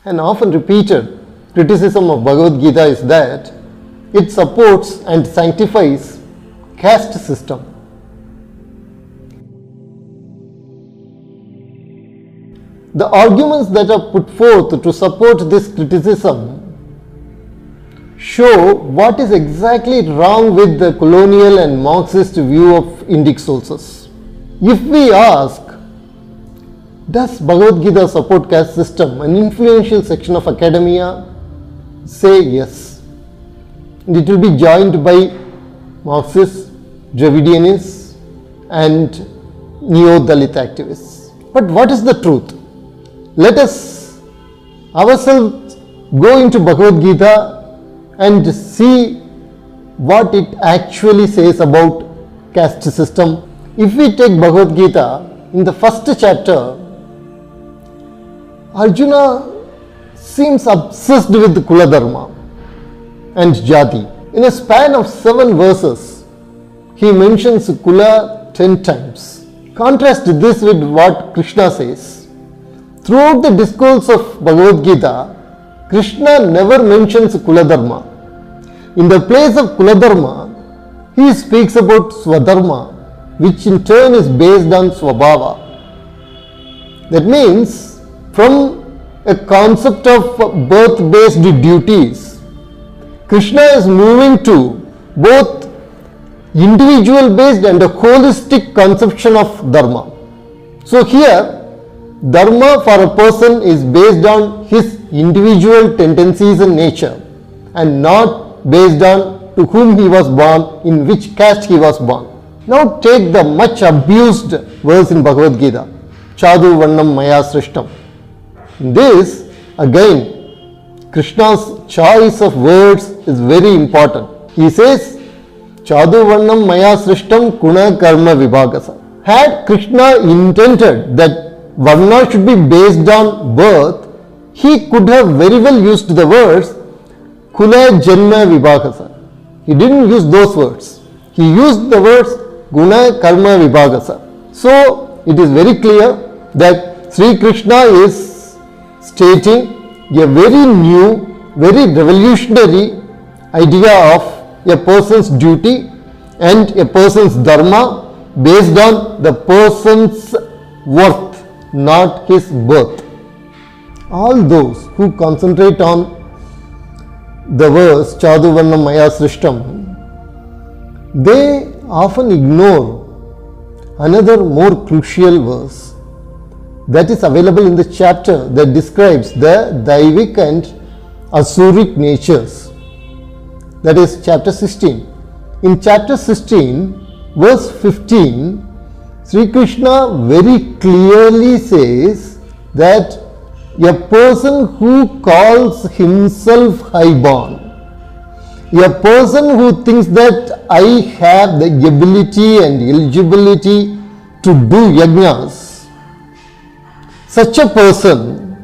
An often repeated criticism of Bhagavad Gita is that it supports and sanctifies caste system. The arguments that are put forth to support this criticism show what is exactly wrong with the colonial and Marxist view of Indic sources. If we ask, does Bhagavad Gita support caste system? An influential section of academia say yes. And it will be joined by Marxists, Dravidianists and neo-Dalit activists. But what is the truth? Let us ourselves go into Bhagavad Gita and see what it actually says about caste system. If we take Bhagavad Gita, in the first chapter, Arjuna seems obsessed with Kula Dharma and Jati. In a span of 7 verses, he mentions Kula 10 times. Contrast this with what Krishna says. Throughout the discourse of Bhagavad Gita, Krishna never mentions Kula Dharma. In the place of Kula Dharma, he speaks about Swadharma, which in turn is based on Swabhava. That means, from a concept of birth-based duties, Krishna is moving to both individual-based and a holistic conception of Dharma. So here, Dharma for a person is based on his individual tendencies and nature and not based on to whom he was born, in which caste he was born. Now take the much abused verse in Bhagavad Gita, Chadu Vannam Maya Srishtam. In this, again, Krishna's choice of words is very important. He says, Chadu Vannam Maya Srishtam Kuna Karma Vibhagasa. Had Krishna intended that Varna should be based on birth, he could have very well used the words Kula Janma Vibhagasa. He didn't use those words. He used the words Guna Karma Vibhagasa. So it is very clear that Sri Krishna is stating a very new, very revolutionary idea of a person's duty and a person's dharma based on the person's worth, not his birth. All those who concentrate on the verse Chadu Vannam Maya Srishtam, they often ignore another more crucial verse that is available in the chapter that describes the Daivik and Asuric natures. That is chapter 16. In chapter 16, verse 15, Sri Krishna very clearly says that a person who calls himself highborn, a person who thinks that I have the ability and eligibility to do yajnas, such a person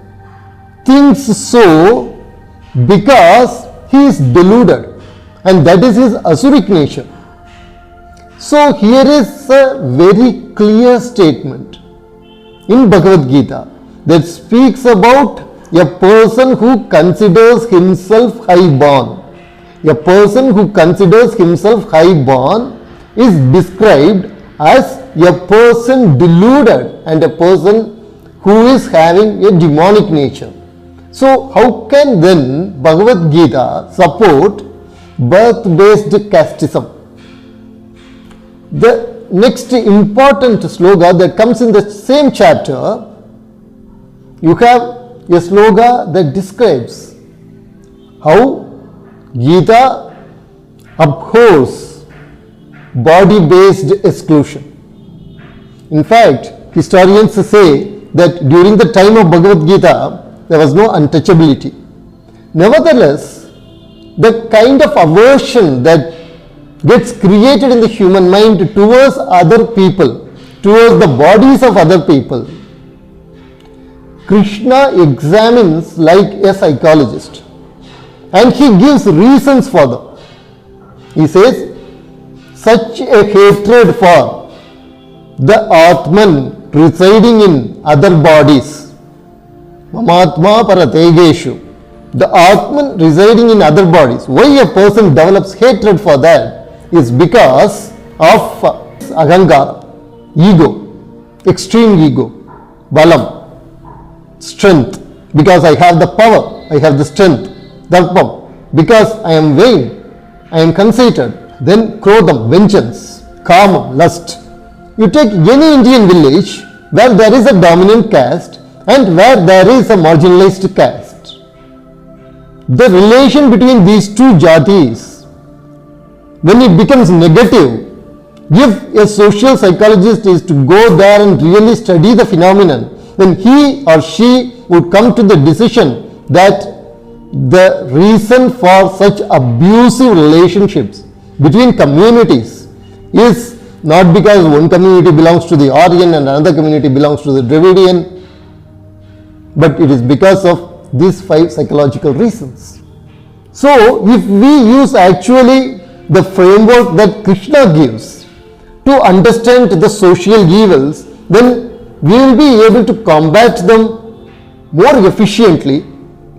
thinks so because he is deluded, and that is his Asuric nature. So here is a very clear statement in Bhagavad Gita that speaks about a person who considers himself highborn. A person who considers himself highborn is described as a person deluded and a person who is having a demonic nature. So how can then Bhagavad Gita support birth-based casteism? The next important sloga that comes in the same chapter, you have a sloga that describes how Gita abhors body-based exclusion. In fact, historians say that during the time of Bhagavad Gita, there was no untouchability. Nevertheless, the kind of aversion that gets created in the human mind towards other people, towards the bodies of other people, Krishna examines like a psychologist, and he gives reasons for them. He says, such a hatred for the Atman residing in other bodies Mamatma Parategeshu. The Atman residing in other bodies. Why a person develops hatred for that is because of Ahankara, ego, extreme ego, Balam, strength. Because I have the power, I have the strength, Darpam. Because I am vain, I am conceited. Then Krodham, vengeance, Kamam, lust. You take any Indian village where there is a dominant caste and where there is a marginalized caste. The relation between these two jatis, when it becomes negative, if a social psychologist is to go there and really study the phenomenon, then he or she would come to the decision that the reason for such abusive relationships between communities is not because one community belongs to the Aryan and another community belongs to the Dravidian, but it is because of these 5 psychological reasons. So, if we use actually the framework that Krishna gives to understand the social evils, then we will be able to combat them more efficiently,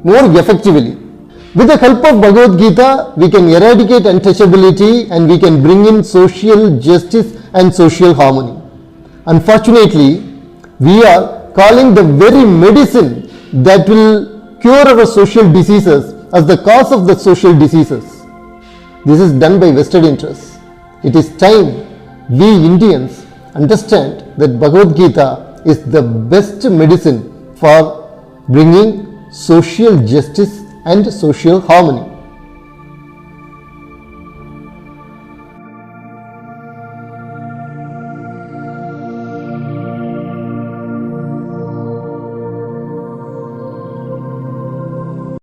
more effectively. With the help of Bhagavad Gita, we can eradicate untouchability and we can bring in social justice and social harmony. Unfortunately, we are calling the very medicine that will cure our social diseases as the cause of the social diseases. This is done by vested interests. It is time we Indians understand that Bhagavad Gita is the best medicine for bringing social justice and social harmony.